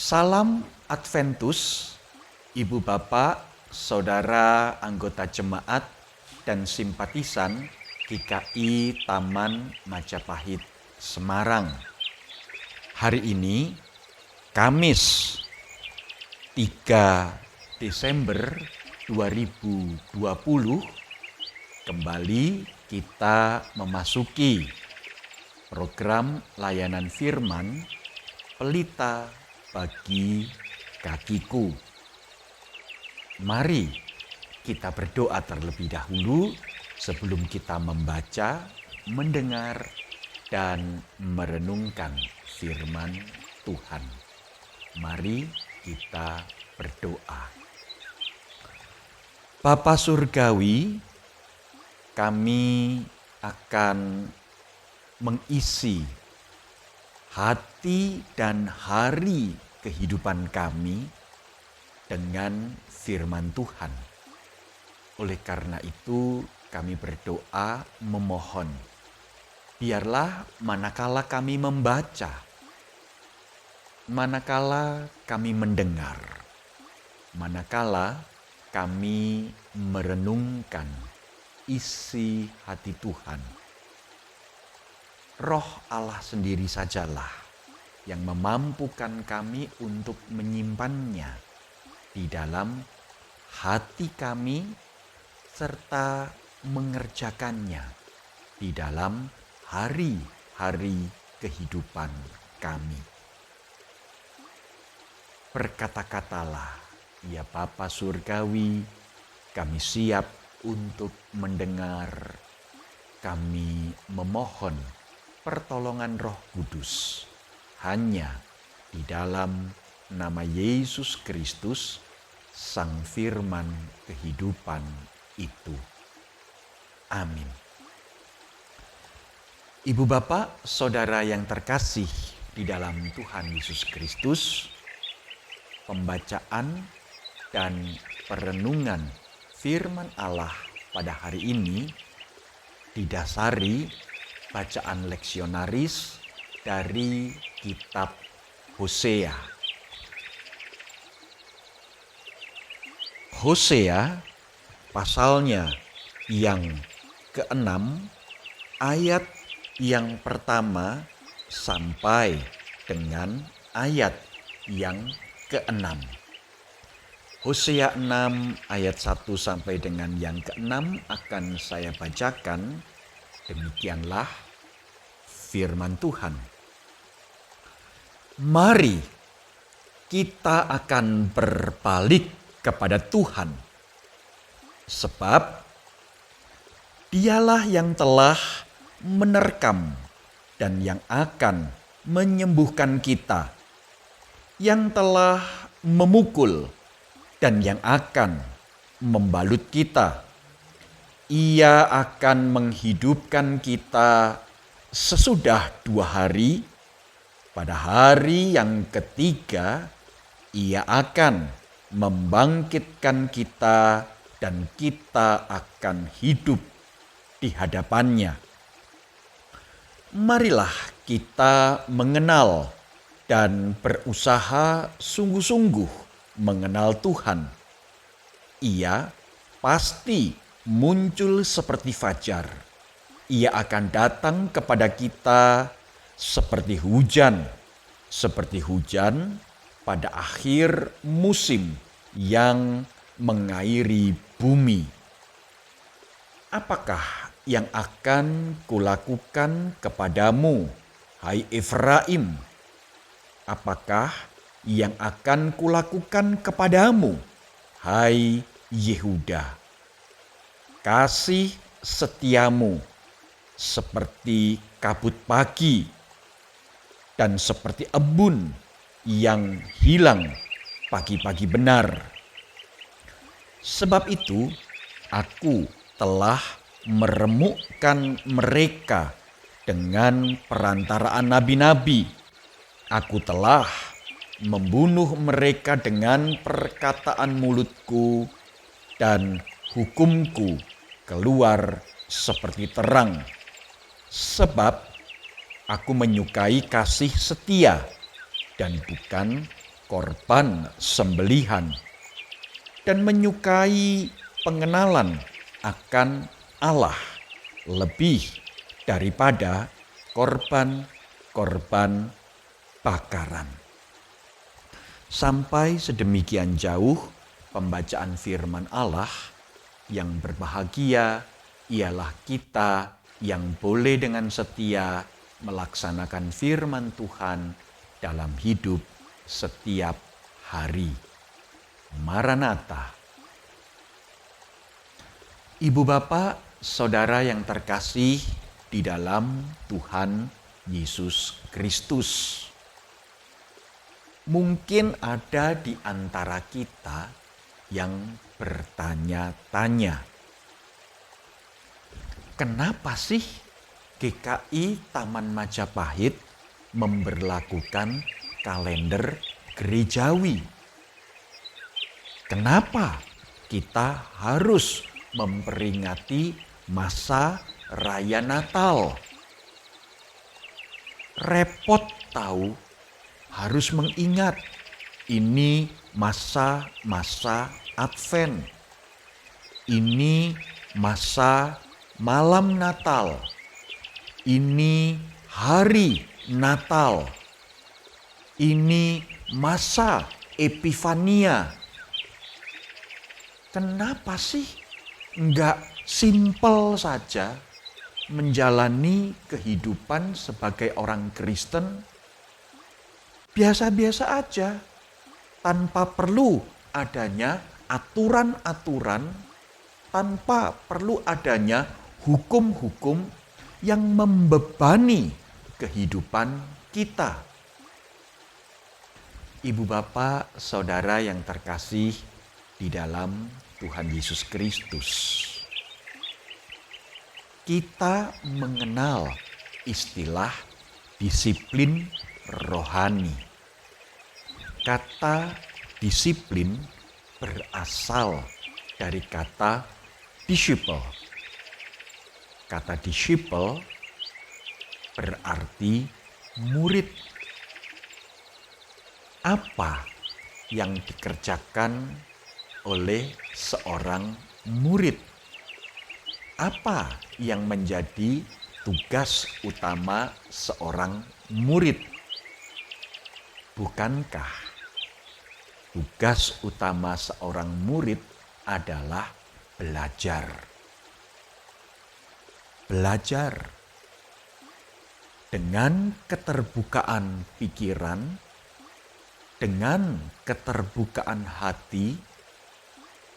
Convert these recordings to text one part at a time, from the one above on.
Salam Adventus, Ibu Bapak, Saudara anggota jemaat dan simpatisan GKI Taman Majapahit, Semarang. Hari ini, Kamis 3 Desember 2020, kembali kita memasuki program layanan firman Pelita bagi kakiku. Mari kita berdoa terlebih dahulu sebelum kita membaca, mendengar, dan merenungkan firman Tuhan. Mari kita berdoa. Bapa Surgawi, kami akan mengisi hati dan hari kehidupan kami dengan firman Tuhan. Oleh karena itu, kami berdoa memohon, biarlah manakala kami membaca, manakala kami mendengar, manakala kami merenungkan isi hati Tuhan, Roh Allah sendiri sajalah yang memampukan kami untuk menyimpannya di dalam hati kami serta mengerjakannya di dalam hari-hari kehidupan kami. Berkata-katalah, ya Bapa Surgawi, kami siap untuk mendengar, kami memohon pertolongan Roh Kudus hanya di dalam nama Yesus Kristus, Sang Firman kehidupan itu. Amin. Ibu bapak, saudara yang terkasih di dalam Tuhan Yesus Kristus, pembacaan dan perenungan firman Allah pada hari ini didasari bacaan leksionaris dari kitab Hosea. Hosea pasalnya yang ke-6 ayat yang pertama sampai dengan ayat yang ke-6. Hosea 6 ayat 1 sampai dengan yang ke-6 akan saya bacakan. Demikianlah firman Tuhan. Mari kita akan berbalik kepada Tuhan, sebab Dialah yang telah menerkam dan yang akan menyembuhkan kita, yang telah memukul dan yang akan membalut kita. Ia akan menghidupkan kita sesudah 2 hari. Pada hari yang ketiga, Ia akan membangkitkan kita dan kita akan hidup di hadapannya. Marilah kita mengenal dan berusaha sungguh-sungguh mengenal Tuhan. Ia pasti muncul seperti fajar. Ia akan datang kepada kita seperti hujan pada akhir musim yang mengairi bumi. Apakah yang akan kulakukan kepadamu, hai Efraim? Apakah yang akan kulakukan kepadamu, hai Yehuda? Kasih setiamu seperti kabut pagi dan seperti embun yang hilang pagi-pagi benar. Sebab itu aku telah meremukkan mereka dengan perantaraan nabi-nabi. Aku telah membunuh mereka dengan perkataan mulutku, dan hukumku keluar seperti terang. Sebab aku menyukai kasih setia dan bukan korban sembelihan, dan menyukai pengenalan akan Allah lebih daripada korban-korban bakaran. Sampai sedemikian jauh pembacaan firman Allah, yang berbahagia ialah kita yang boleh dengan setia melaksanakan firman Tuhan dalam hidup setiap hari. Maranatha. Ibu bapak, saudara yang terkasih di dalam Tuhan Yesus Kristus. Mungkin ada di antara kita yang bertanya-tanya, kenapa sih GKI Taman Majapahit memberlakukan kalender gerejawi? Kenapa kita harus memperingati masa raya Natal? Repot tahu, harus mengingat ini masa-masa Advent. Ini masa malam Natal. Ini hari Natal. Ini masa Epifania. Kenapa sih enggak simpel saja menjalani kehidupan sebagai orang Kristen? Biasa-biasa aja, tanpa perlu adanya aturan-aturan, tanpa perlu adanya hukum-hukum yang membebani kehidupan kita. Ibu bapak, saudara yang terkasih di dalam Tuhan Yesus Kristus, kita mengenal istilah disiplin rohani. Kata disiplin berasal dari kata disciple. Kata disciple berarti murid. Apa yang dikerjakan oleh seorang murid? Apa yang menjadi tugas utama seorang murid? Bukankah tugas utama seorang murid adalah belajar? Belajar dengan keterbukaan pikiran, dengan keterbukaan hati,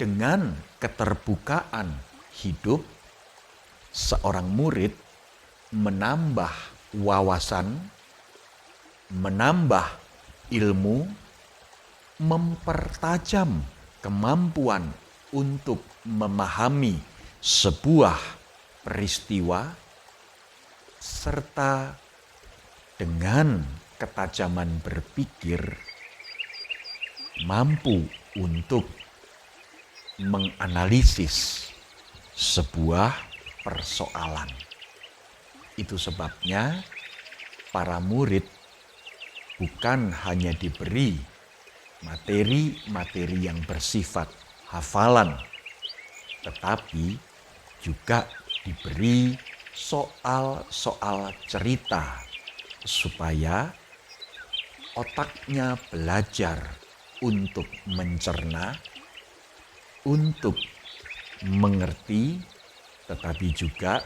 dengan keterbukaan hidup. Seorang murid menambah wawasan, menambah ilmu, mempertajam kemampuan untuk memahami sebuah peristiwa, serta dengan ketajaman berpikir mampu untuk menganalisis sebuah persoalan. Itu sebabnya para murid bukan hanya diberi materi-materi yang bersifat hafalan, tetapi juga diberi soal-soal cerita supaya otaknya belajar untuk mencerna, untuk mengerti, tetapi juga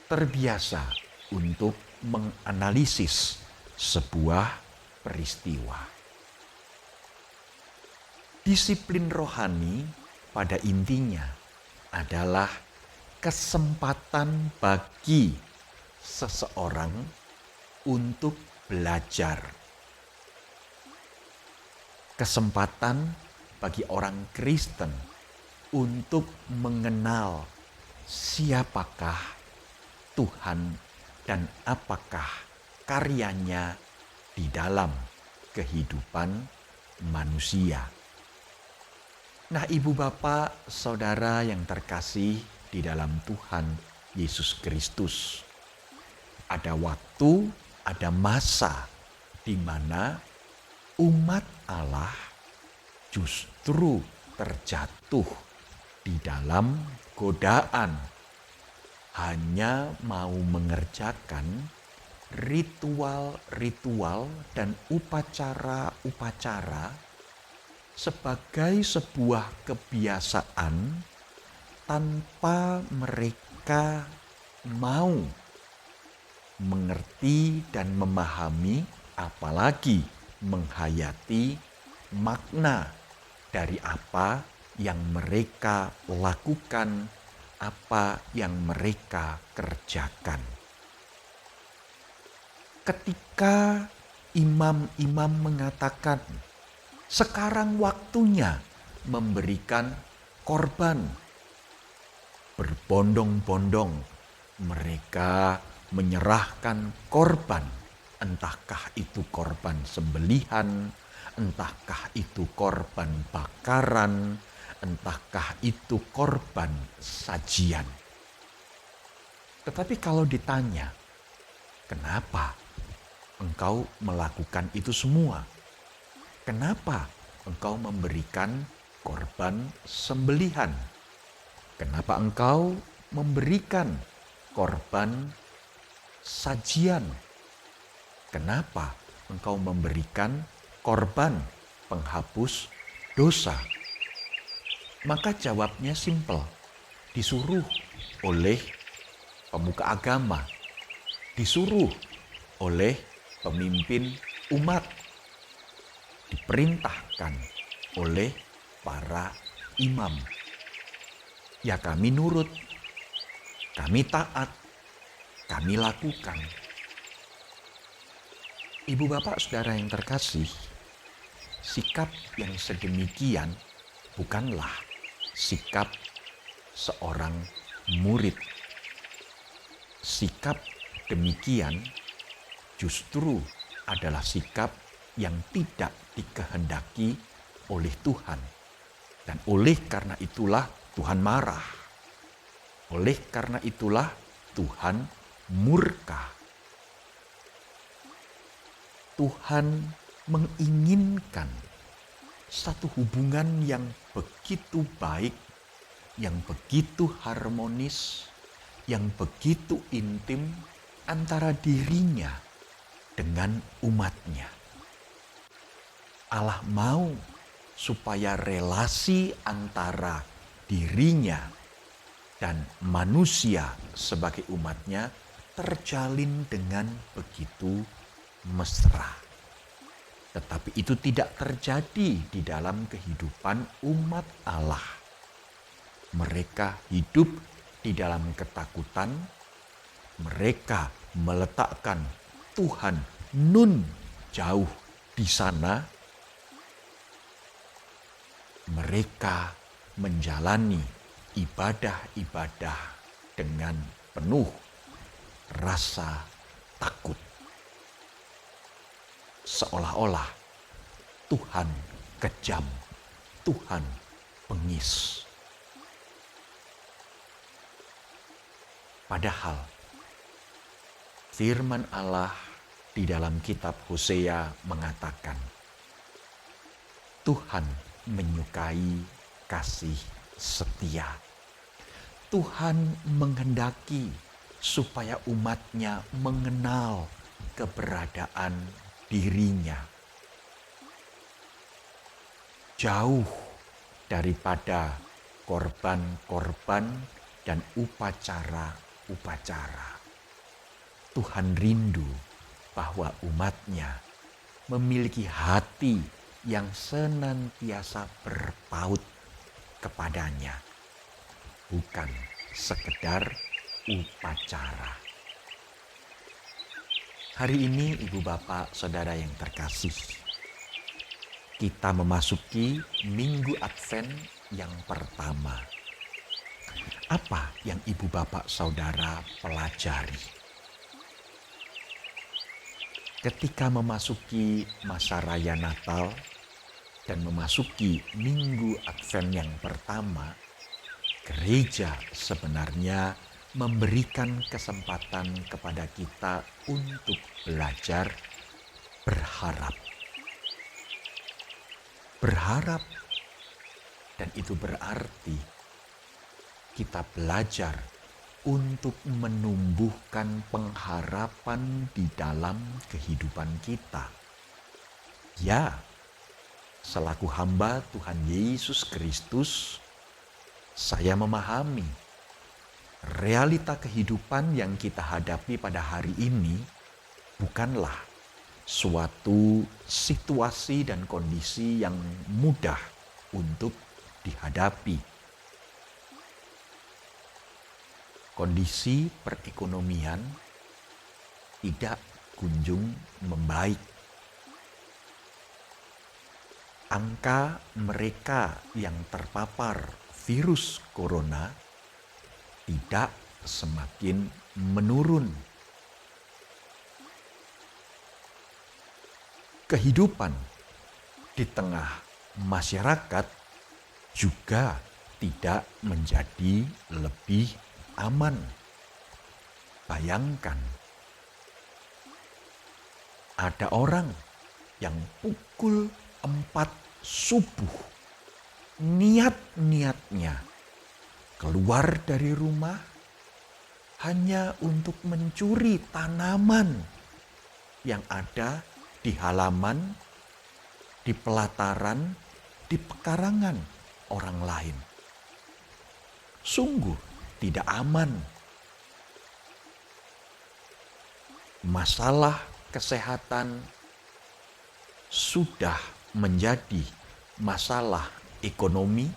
terbiasa untuk menganalisis sebuah peristiwa. Disiplin rohani pada intinya adalah kesempatan bagi seseorang untuk belajar. Kesempatan bagi orang Kristen untuk mengenal siapakah Tuhan dan apakah karyanya di dalam kehidupan manusia. Nah, ibu bapak, saudara yang terkasih di dalam Tuhan Yesus Kristus, ada waktu, ada masa di mana Umat Allah justru terjatuh di dalam godaan, hanya mau mengerjakan ritual-ritual dan upacara-upacara sebagai sebuah kebiasaan tanpa mereka mau mengerti dan memahami, apalagi menghayati makna dari apa yang mereka lakukan, apa yang mereka kerjakan. Ketika imam-imam mengatakan, sekarang waktunya memberikan korban, berbondong-bondong mereka menyerahkan korban, entahkah itu korban sembelihan, entahkah itu korban bakaran, entahkah itu korban sajian. Tetapi kalau ditanya, kenapa engkau melakukan itu semua? Kenapa engkau memberikan korban sembelihan? Kenapa engkau memberikan korban sajian? Kenapa engkau memberikan korban penghapus dosa? Maka jawabnya simpel, disuruh oleh pemuka agama, disuruh oleh pemimpin umat, diperintahkan oleh para imam. Ya kami nurut, kami taat, kami lakukan. Ibu bapak saudara yang terkasih, sikap yang sedemikian bukanlah sikap seorang murid. Sikap demikian justru adalah sikap yang tidak dikehendaki oleh Tuhan. Dan oleh karena itulah Tuhan marah. Oleh karena itulah Tuhan murka. Tuhan menginginkan satu hubungan yang begitu baik, yang begitu harmonis, yang begitu intim antara dirinya dengan umatnya. Allah mau supaya relasi antara dirinya dan manusia sebagai umatnya terjalin dengan begitu mesra. Tetapi itu tidak terjadi di dalam kehidupan umat Allah. Mereka hidup di dalam ketakutan. Mereka meletakkan Tuhan nun jauh di sana. Mereka menjalani ibadah-ibadah dengan penuh rasa takut. Seolah-olah Tuhan kejam, Tuhan bengis. Padahal firman Allah di dalam kitab Hosea mengatakan, Tuhan menyukai kasih setia. Tuhan menghendaki supaya umatnya mengenal keberadaan dirinya. Jauh daripada korban-korban dan upacara-upacara. Tuhan rindu bahwa umatnya memiliki hati yang senantiasa berpaut kepadanya. Bukan sekedar upacara. Hari ini ibu bapak saudara yang terkasih, kita memasuki Minggu Advent yang pertama. Apa yang ibu bapak saudara pelajari? Ketika memasuki masa raya Natal dan memasuki Minggu Advent yang pertama, gereja sebenarnya memberikan kesempatan kepada kita untuk belajar berharap. berharap. Dan itu berarti kita belajar untuk menumbuhkan pengharapan di dalam kehidupan kita. Ya, selaku hamba Tuhan Yesus Kristus, saya memahami realita kehidupan yang kita hadapi pada hari ini bukanlah suatu situasi dan kondisi yang mudah untuk dihadapi. Kondisi perekonomian tidak kunjung membaik. Angka mereka yang terpapar virus corona tidak semakin menurun. Kehidupan di tengah masyarakat juga tidak menjadi lebih aman. Bayangkan, ada orang yang pukul 4 subuh niat-niatnya keluar dari rumah hanya untuk mencuri tanaman yang ada di halaman, di pelataran, di pekarangan orang lain. Sungguh tidak aman. Masalah kesehatan sudah menjadi masalah ekonomi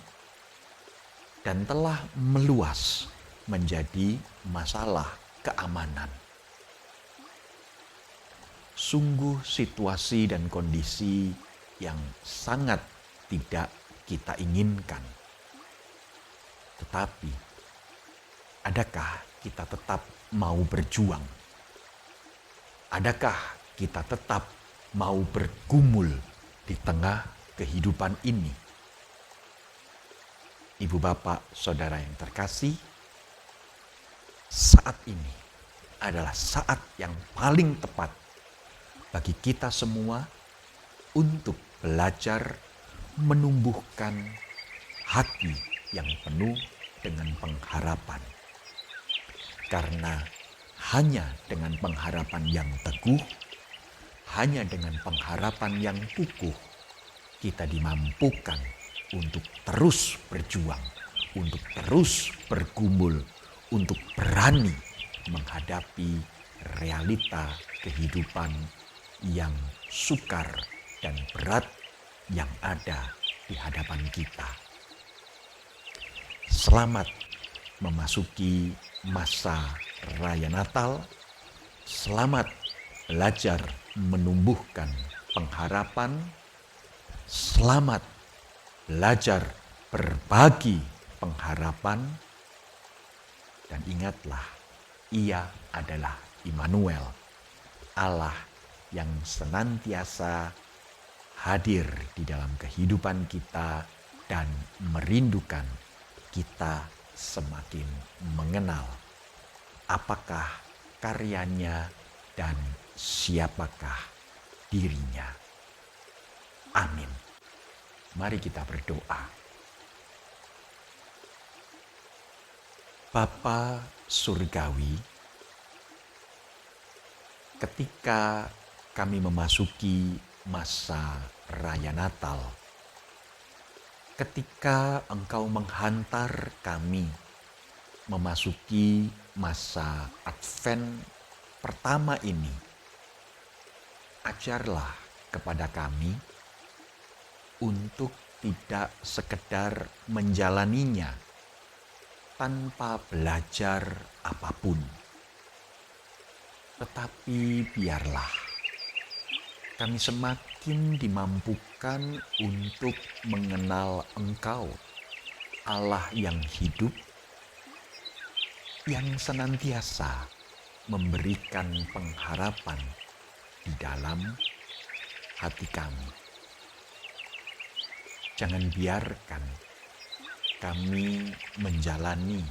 dan telah meluas menjadi masalah keamanan. Sungguh situasi dan kondisi yang sangat tidak kita inginkan. Tetapi, adakah kita tetap mau berjuang? Adakah kita tetap mau bergumul di tengah kehidupan ini? Ibu, bapak, saudara yang terkasih, saat ini adalah saat yang paling tepat bagi kita semua untuk belajar menumbuhkan hati yang penuh dengan pengharapan. Karena hanya dengan pengharapan yang teguh, hanya dengan pengharapan yang kukuh, kita dimampukan untuk terus berjuang, untuk terus bergumul, untuk berani menghadapi realita kehidupan yang sukar dan berat yang ada di hadapan kita. Selamat memasuki masa Raya Natal. Selamat belajar menumbuhkan pengharapan. Selamat belajar berbagi pengharapan. Dan ingatlah, Ia adalah Immanuel, Allah yang senantiasa hadir di dalam kehidupan kita dan merindukan kita semakin mengenal apakah karyanya dan siapakah dirinya. Amin. Mari kita berdoa. Bapa Surgawi, ketika kami memasuki masa Raya Natal, ketika Engkau menghantar kami memasuki masa Advent pertama ini, ajarlah kepada kami untuk tidak sekedar menjalaninya tanpa belajar apapun. Tetapi biarlah kami semakin dimampukan untuk mengenal Engkau, Allah yang hidup, yang senantiasa memberikan pengharapan di dalam hati kami. Jangan biarkan kami menjalani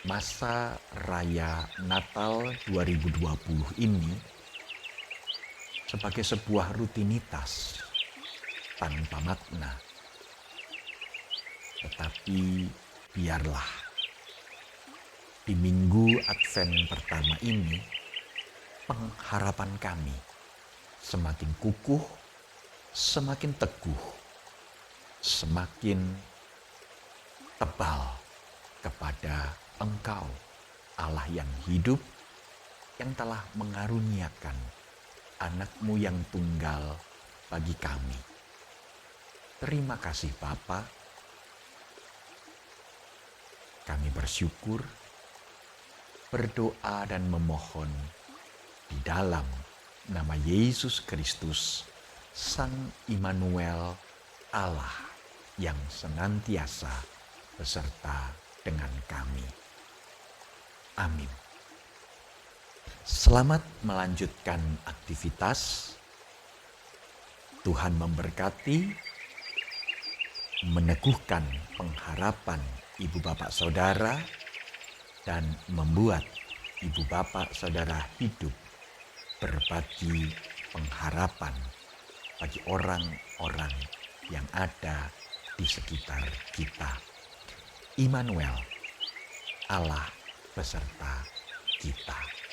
masa Raya Natal 2020 ini sebagai sebuah rutinitas, tanpa makna. Tetapi biarlah di minggu Advent pertama ini pengharapan kami semakin kukuh, semakin teguh, semakin tebal kepada Engkau, Allah yang hidup, yang telah mengaruniakan anak-Mu yang tunggal bagi kami. Terima kasih Bapa. Kami bersyukur, berdoa dan memohon di dalam nama Yesus Kristus, Sang Immanuel, Allah yang senantiasa beserta dengan kami. Amin. Selamat melanjutkan aktivitas. Tuhan memberkati, meneguhkan pengharapan ibu bapak saudara, dan membuat ibu bapak saudara hidup berbagi pengharapan bagi orang-orang yang ada di sekitar kita. Immanuel, Allah beserta kita.